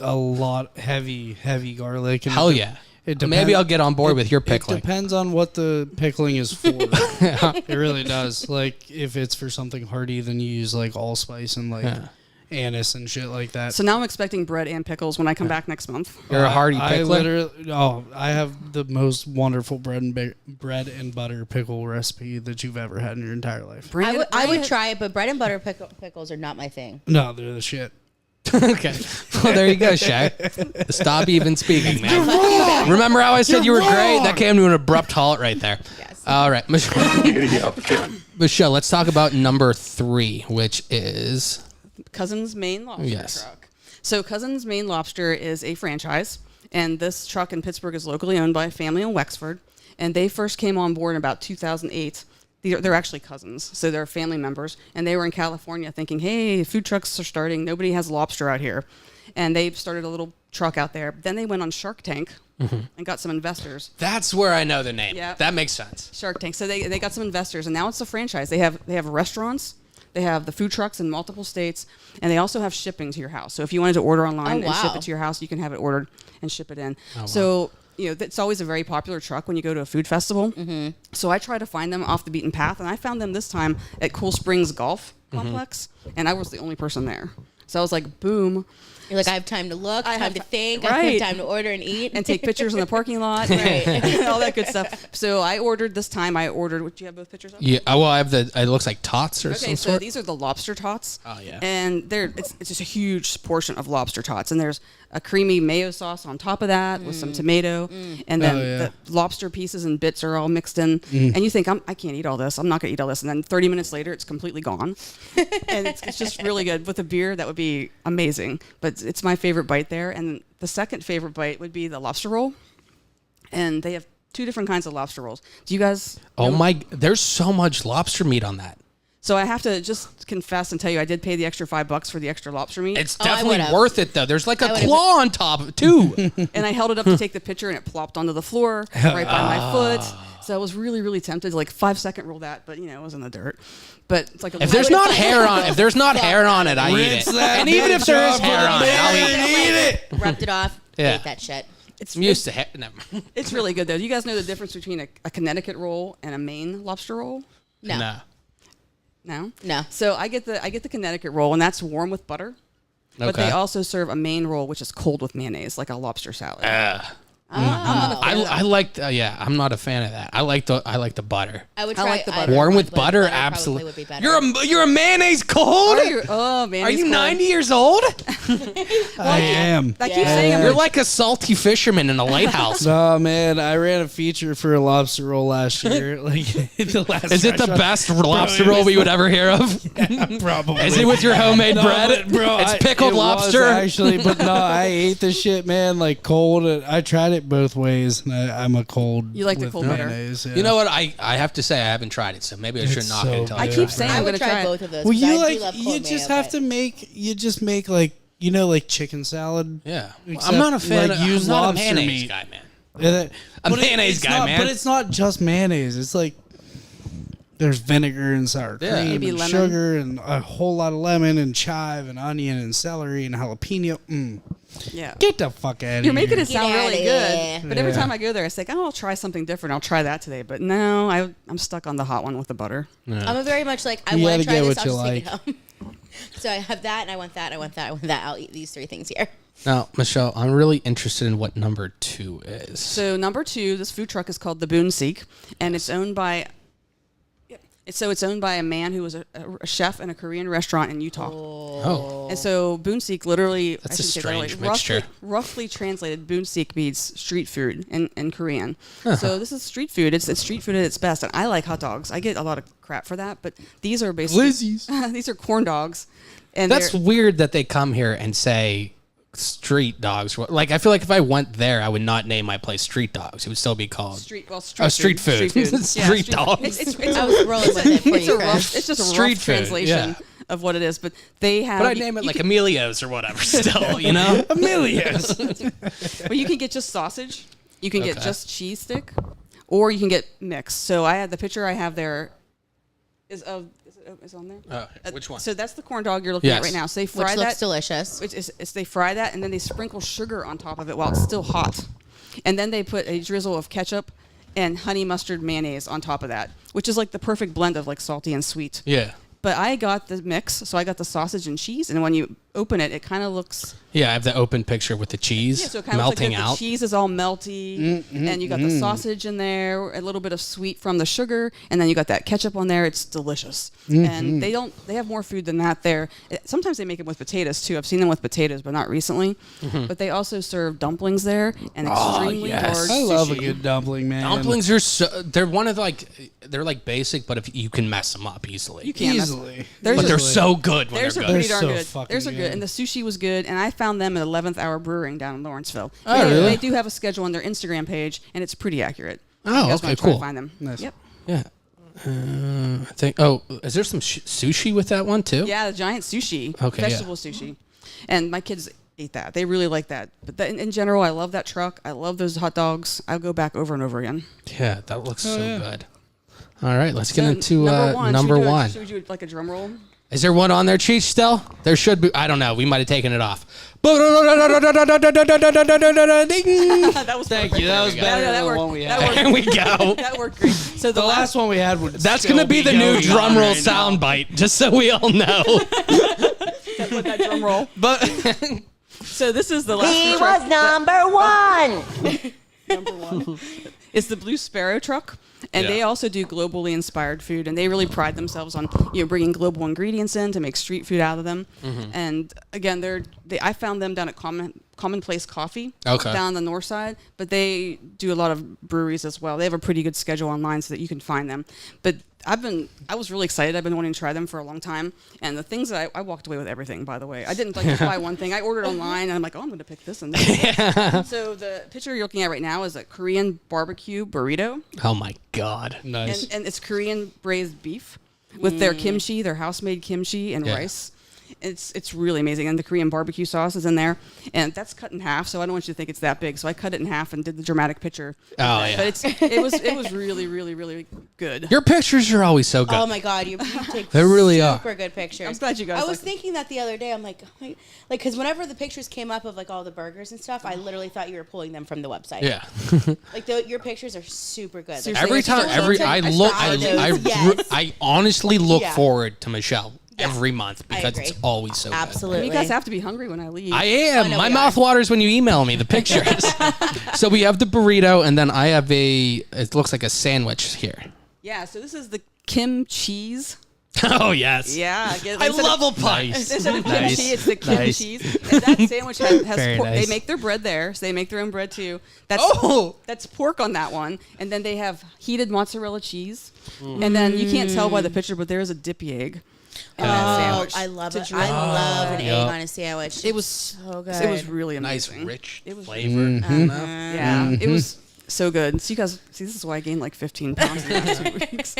A lot heavy garlic. And Hell yeah. It Maybe I'll get on board with your pickling. It depends on what the pickling is for. It really does. Like if it's for something hearty, then you use allspice and anise and shit like that. So now I'm expecting bread and pickles when I come back next month. You're a hearty I pickler? I have the most wonderful bread and butter pickle recipe that you've ever had in your entire life. I would try it, but bread and butter pickles are not my thing. No, they're the shit. Okay. Well, there you go, Shaq. Stop even speaking, man. Remember how I said you were great? That came to an abrupt halt right there. Yes. All right. Michelle, let's talk about number 3, which is... Cousin's Maine Lobster Yes. truck. So Cousin's Maine Lobster is a franchise, and this truck in Pittsburgh is locally owned by a family in Wexford, and they first came on board in about 2008. They're actually cousins, so they're family members, and they were in California thinking, hey, food trucks are starting. Nobody has lobster out here. And they started a little truck out there. Then they went on Shark Tank and got some investors. That's where I know the name. Yeah. That makes sense. Shark Tank. So they got some investors, and now it's a franchise. They have restaurants. They have the food trucks in multiple states, and they also have shipping to your house. So if you wanted to order online and ship it to your house, you can have it ordered and ship it in. Oh, wow. So it's always a very popular truck when you go to a food festival. Mm-hmm. So I try to find them off the beaten path, and I found them this time at Cool Springs Golf Complex, and I was the only person there. So I was like, boom. You're like, I have time to look, I time have to ti- think, I right. have time to order and eat. And take pictures in the parking lot, Right. and all that good stuff. So I ordered this time. What do you have both pictures of? Yeah. Well, I have it looks like tots or some Okay, so sort. these are the lobster tots. Oh, yeah. And it's just a huge portion of lobster tots, and there's a creamy mayo sauce on top of that with some tomato, and then the lobster pieces and bits are all mixed in. And you think, I can't eat all this. I'm not gonna eat all this. And then 30 minutes later, it's completely gone. And it's just really good with a beer. That would be amazing. But it's my favorite bite there. And the second favorite bite would be the lobster roll. And they have 2 different kinds of lobster rolls. Do you guys? Oh my! There's so much lobster meat on that. So I have to just confess and tell you, I did pay the extra $5 for the extra lobster meat. It's I definitely would've. worth it though. There's like a I would've. claw on top of it too. And I held it up to take the picture, and it plopped onto the floor right by my foot. So I was really, really tempted to 5-second roll that, but it was in the dirt. But it's like If there's not hair on, hair on it, I eat Rinse it. that And even if there is bitch hair off on with it, I'll eat it. eat it. Wrapped it off, Yeah. ate that shit. It's I'm used to it. Never mind. It's really good though. Do you guys know the difference between a Connecticut roll and a Maine lobster roll? No. No. So I get the Connecticut roll, and that's warm with butter. But they also serve a Maine roll, which is cold with mayonnaise, like a lobster salad. I like. I'm not a fan of that. I like the butter. I would I try like the butter. Warm with butter, probably absolutely. would be better. You're a mayonnaise cold. Mayonnaise Are you cold. 90 years old? I am. I keep saying You're like a salty fisherman in a lighthouse. Oh man, I ran a feature for a lobster roll last year. Like the last. Is it the best lobster roll we would ever hear of? Probably. Is it with your homemade bread? But, bro, It's pickled it was lobster. actually, but no, I ate the shit, man, like cold. I tried it both ways. And I'm a cold. You like the with cold better. mayonnaise, yeah. You know what? I have to say I haven't tried it, so maybe I should It's knock so it until I I keep try saying it. I I'm would gonna try try both of those. Well, 'cause you I do like love you cold just mayo, have but- to make like like chicken salad. Yeah, Except, I'm not a fan. like, of use I'm not a lobster mayonnaise meat. guy, man. A mayonnaise guy, man. But it's not just mayonnaise. It's like there's vinegar and sour cream Yeah. Maybe and lemon. sugar and a whole lot of lemon and chive and onion and celery and jalapeno. Yeah. Get the fuck out of here. You're making it Get sound outta really here. good. But every time I go there, I say, I'll try something different. I'll try that today. But no, I'm stuck on the hot one with the butter. I'm a very much like, I You want to gotta try get this, what I'll you just take it home. So I have that, and I want that, I want that, I want that. I'll eat these 3 things here. Now, Michelle, I'm really interested in what number 2 is. So number 2, this food truck is called the Boonseek, and it's owned by a man who was a chef in a Korean restaurant in Utah. Oh, And so Boonseek literally, That's I a shouldn't say literally, strange mixture. Roughly translated, Boonseek means street food in Korean. So this is street food. It's street food at its best. And I like hot dogs. I get a lot of crap for that, but these are basically these are corn dogs. And that's they're- weird that they come here and say street dogs. Like, I feel like if I went there, I would not name my place Street Dogs. It would still be called street food. street food. Street dogs. It's I was rolling with it for it's you, a rough, Chris. it's just a Street rough food, translation yeah. of what it is. But they have. But I'd name it like Emilio's or whatever still, you know? Amelia's. But you can get just sausage. You can get Okay. just cheese stick, or you can get mixed. So I had the picture I have there is on there. Which one? So that's the corn dog you're looking at Yes. right now. So they Which fry looks that. delicious. They fry that, and then they sprinkle sugar on top of it while it's still hot, and then they put a drizzle of ketchup and honey mustard mayonnaise on top of that, which is like the perfect blend of like salty and sweet. Yeah. But I got the mix, so I got the sausage and cheese, and when you open it, it kind of looks Yeah, I have the open picture with the cheese so it kind of looks melting like the out. cheese is all melty, and you got the sausage in there, a little bit of sweet from the sugar, and then you got that ketchup on there. It's delicious, and they have more food than that there. Sometimes they make it with potatoes too. I've seen them with potatoes, but not recently. But they also serve dumplings there and extremely yes. large I love a sushi. good dumpling, man. Dumplings are they're one of they're like basic, but if you can mess them up easily. You can't mess- Easily. There's But a- they're so good when Theirs they're are good. pretty They're darn so good. fucking Theirs are good, good. and the sushi was good. And I found them at 11th Hour Brewing down in Lawrenceville. Oh, They- really? They do have a schedule on their Instagram page, and it's pretty accurate. Oh, You guys okay, wanna try to cool. Find them. Nice. Yep. Yeah. I think. Oh, is there some sushi with that one too? Yeah, the giant sushi, Okay, yeah. vegetable sushi, and my kids ate that. They really like that. But in general, I love that truck. I love those hot dogs. I'll go back over and over again. Yeah, that looks so good. All right, let's get So, into number Should we do one. Should we do like a drum roll? Is there one on there, Cheech, still? There should be. I don't know. We might have taken it off. Ding. That was Thank you. That was better that than the worked. one we That had. worked. There we go. That worked great. So The last one we had would. That's still going to be the new going drum on roll right now. soundbite, just so we all know. Put that drum roll. But So this is the last. He food truck was number one. It's the Blue Sparrow truck, and they also do globally inspired food, and they really pride themselves on bringing global ingredients in to make street food out of them. And again, I found them down at Commonplace Coffee down on the north side, but they do a lot of breweries as well. They have a pretty good schedule online so that you can find them. But I was really excited. I've been wanting to try them for a long time. And the things that I walked away with everything, by the way. I didn't just buy one thing. I ordered online, and I'm like, I'm going to pick this and this. So the picture you're looking at right now is a Korean barbecue burrito. oh my god, Nice. And it's Korean braised beef with their kimchi, their house-made kimchi and Yeah. rice. It's really amazing. And the Korean barbecue sauce is in there, and that's cut in half. So I don't want you to think it's that big. So I cut it in half and did the dramatic picture. Oh, yeah. But it was really, really, really good. Your pictures are always so good. Oh my God, you take They really super good pictures. I'm glad you guys I was like them. thinking that the other day. I'm like, because whenever the pictures came up of like all the burgers and stuff, I literally thought you were pulling them from the website. Yeah. Like your pictures are super good. Like, Seriously, Every it's time, so I honestly look Yeah. forward to Michelle Yeah. every month I because agree. it's always so Absolutely. You guys have to be hungry when I leave. I am. I know My we mouth are. waters when you email me the pictures. So we have the burrito, and then I have it looks like a sandwich here. Yeah, so this is the Kim cheese. Oh, yes. Yeah, I love a pie. Instead of Nice. kimchi, it's the Kim Nice. cheese. And that sandwich has Very pork. nice. They make their bread there, so they make their own bread too. That's Oh! that's pork on that one. And then they have heated mozzarella cheese. And then you can't tell by the picture, but there is a dippy egg in that sandwich. I love to it. drink. I love an Yep. egg on a sandwich. It was so good. It was really Nice, amazing. rich It was flavor. You know? Yeah, it was so good. So you guys, see, this is why I gained like 15 pounds in the last 2 weeks.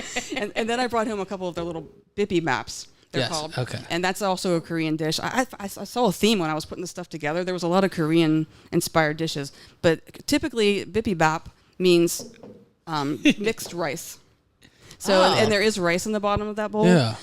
And then I brought home a couple of their little bibimbap. They're Yes, called. okay. And that's also a Korean dish. I saw a theme when I was putting this stuff together. There was a lot of Korean-inspired dishes, but typically bibimbap means mixed rice. So and there is rice in the bottom of that bowl. Yeah.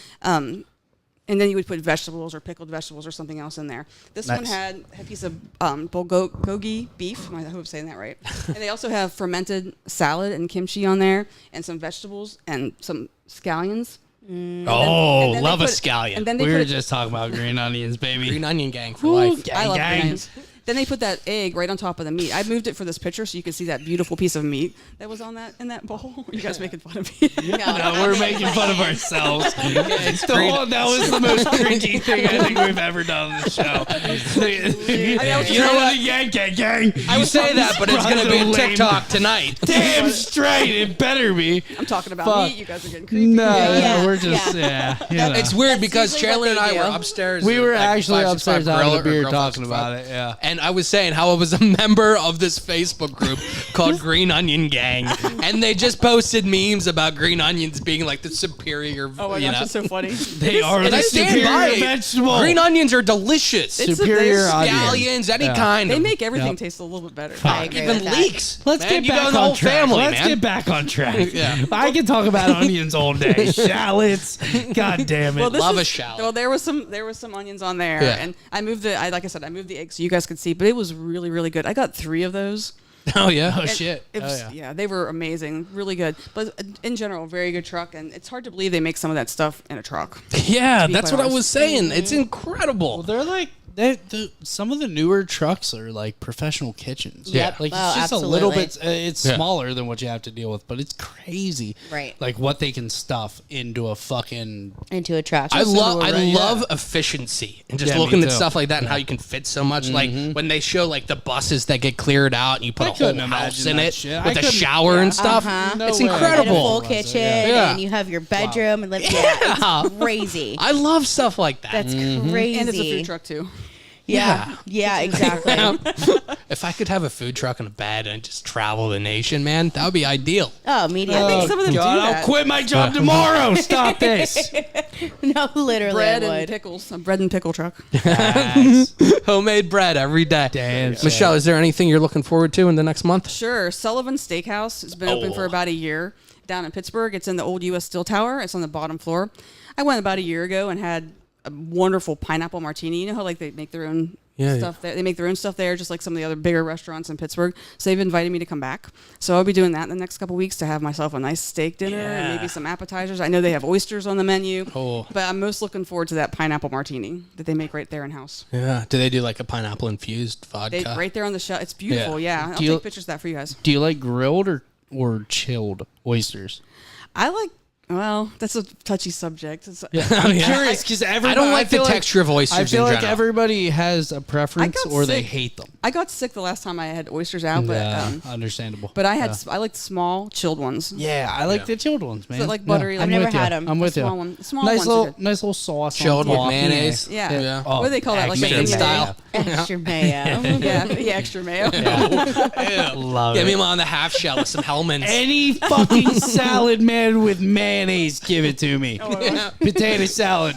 And then you would put vegetables or pickled vegetables or something else in there. This one Nice. had a piece of bulgogi beef. I hope I'm saying that right. And they also have fermented salad and kimchi on there, and some vegetables and some scallions. Oh, and then love they a put- scallion. And then they We put were it- just talking about green onions, baby. Green onion gang for life. I love gang. green onions. Then they put that egg right on top of the meat. I moved it for this picture so you could see that beautiful piece of meat that was on that in that bowl. You guys making fun of me? No, we're making fun of ourselves. That was the most cringy thing I think we've ever done on the show. was You know what? trying Gang. You say that, but it's going to be a TikTok tonight. Damn straight. It better be. I'm talking about Fuck. meat. You guys are getting creepy. No, Yeah. we're just, you know. It's weird That's because usually Chandler what and I they were do. upstairs. We were at, actually 565 upstairs having Grill a or beer Grill talking 565. about it, yeah. And I was saying how I was a member of this Facebook group called Green Onion Gang, and they just posted memes about green onions being like the superior. Oh my you gosh, know. that's so funny. They are And the I stand superior by it. vegetable. Green onions are delicious. Superior they- onion. Scallions, any Yeah. kind. They of- make everything Yep. taste a little bit better. I agree even with that. leeks. Let's man. get You back go in the on whole track. family, Let's man. get back on track. Yeah. I can talk about onions all day. Shallots. God damn it. Well, this Love is- a shallot. Well, there was some onions on there, Yeah. and I moved the. Like I said, I moved the egg so you guys could see, but it was really, really good. I got 3 of those. Oh yeah. oh, And shit. It was, yeah, they were amazing, really good. But in general, very good truck, and it's hard to believe they make some of that stuff in a truck. Yeah, be that's quite what I honest. was saying. It's incredible. Well, they're like some of the newer trucks are like professional kitchens. Yep. like Oh, it's just a little bit. absolutely. It's Yeah. smaller than what you have to deal with, but it's crazy. Right. Like what they can stuff into a fucking. Into a truck. I love right, love yeah. efficiency and just Yeah, me looking at too. stuff like that and how you can fit so much. Like when they show like the buses that get cleared out and you put I a whole couldn't house imagine in that it shit. I with a couldn't- shower and stuff. Uh-huh. It's No way. And a incredible. full Was it? kitchen, Yeah. and you have your bedroom and yeah, it's crazy. I love stuff like that. That's crazy. And it's a food truck too. Yeah, exactly. If I could have a food truck and a bed and just travel the nation, man, that would be ideal. Oh, media. I think some of them God, do I'll that. quit my job tomorrow. Stop this. No, literally, Bread I and would. pickles, a bread and pickle truck. Homemade bread every day. Damn, Michelle, is there anything you're looking forward to in the next month? Sure, Sullivan Steakhouse has been open for about a year down in Pittsburgh. It's in the old U.S. Steel Tower. It's on the bottom floor. I went about a year ago and had a wonderful pineapple martini. You know how like they make their own stuff there? They make their own stuff there, just like some of the other bigger restaurants in Pittsburgh. So they've invited me to come back. So I'll be doing that in the next couple weeks to have myself a nice steak dinner and maybe some appetizers. I know they have oysters on the menu, but I'm most looking forward to that pineapple martini that they make right there in house. Yeah. Do they do like a pineapple infused They vodka? right there on the shelf. It's beautiful. Yeah, I'll Do you- take pictures of that for you guys. Do you like grilled or chilled oysters? I like. Well, that's a touchy subject. It's, I'm curious because I don't like the texture of oysters I feel in like general. everybody has a preference got or they sick. hate them. I got sick the last time I had oysters out, Understandable. but I had I liked small chilled ones. Yeah, I like the chilled ones, man. So like buttery, Yeah, like- I'm I've never with ya. had 'em. I'm A with you. small one. A small nice ones are little, good. nice little sauce. Chilled on with top. mayonnaise. Yeah. Oh, What do they call that? Like extra Maine mayonnaise? style. Extra mayo. Yeah, extra mayo. Love Give me it. one on the half shell with some Hellmann's. Any fucking salad, man, with mayonnaise, give it to me. Potato salad,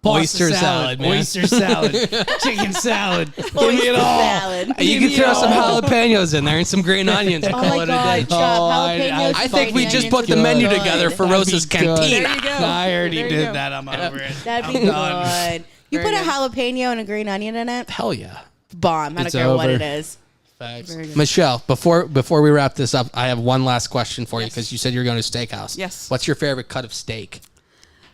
Oyster salad, man. Oyster salad. Chicken salad. Give me Oyster it all. salad. You can throw some jalapenos in there and some green onions and Oh call my it a day. God, Chuck, I jalapenos. I think we fucking just onions put the would be menu good. together for Rosa's That'd be good. Cantina. There you go. I already There you did go. that. I'm over it. That'd be I'm done. good. You Very put a good. jalapeno and a green onion in it? Hell yeah. Bomb. I don't It's care what over. it is. Facts. Very good. Michelle, before we wrap this up, I have one last question for you Yes. because you said you're going to steakhouse. Yes. What's your favorite cut of steak?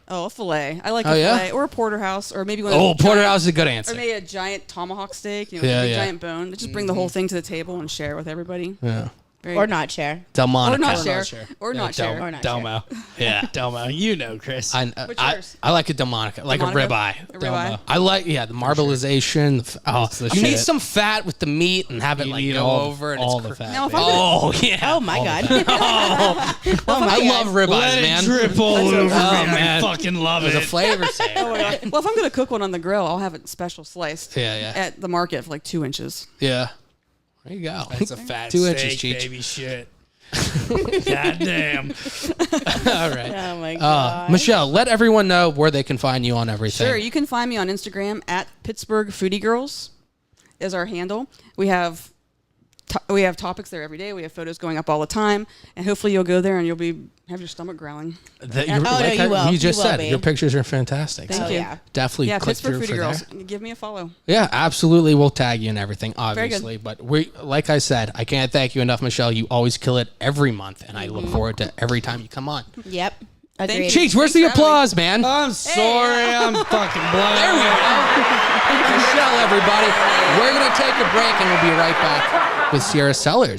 Oh, a fillet. I like Oh, a yeah? fillet or a porterhouse or maybe one of Oh, those porterhouse giant- is a good or answer. maybe a giant tomahawk steak, with a Yeah, big yeah. giant bone. Just bring the whole thing to the table and share with everybody. Yeah. Very Or not share. Delmonico. Or not Or share. not share. Or Yeah, not share. Or not Delmo. Yeah, Delmo. You know, Chris. What's yours? I like a Delmonico, like a Delmonico? ribeye. A ribeye? I like, the marbleization. the You need shit. some fat with the meat and have it You like need go all- over and all it's the cr- fat. Now, if baby. I'm gonna, Oh yeah. Oh my God. I love ribeyes, Let man. it drip all over me. Oh, man. I fucking love There's it. a flavor saver. well, if I'm gonna cook one on the grill, I'll have it special sliced. Yeah, yeah. At the market for like 2 inches. Yeah. There you go. That's a fat 2 steak, inches, Cheech. baby shit. God damn. All right. Oh my God. Michelle, let everyone know where they can find you on everything. Sure, you can find me on Instagram at Pittsburgh Foodie Girls is our handle. We have topics there every day. We have photos going up all the time, and hopefully you'll go there and you'll have your stomach growling. you will. You just You will said be. your pictures are fantastic. Thank Oh, you. yeah. Definitely Yeah, click Pittsburgh through Foodie for Girls. there. Give me a follow. Yeah, absolutely. We'll tag you and everything, good. obviously. But like I said, I can't thank you enough, Michelle. You always kill it every month, and I look forward to every time you come on. Yep. Thank Agreed. you. Cheech, where's Thanks the for having me. applause, man? I'm sorry. I'm fucking blown. There we go. Michelle, everybody. We're going to take a break, and we'll be right back with Sierra Sellers.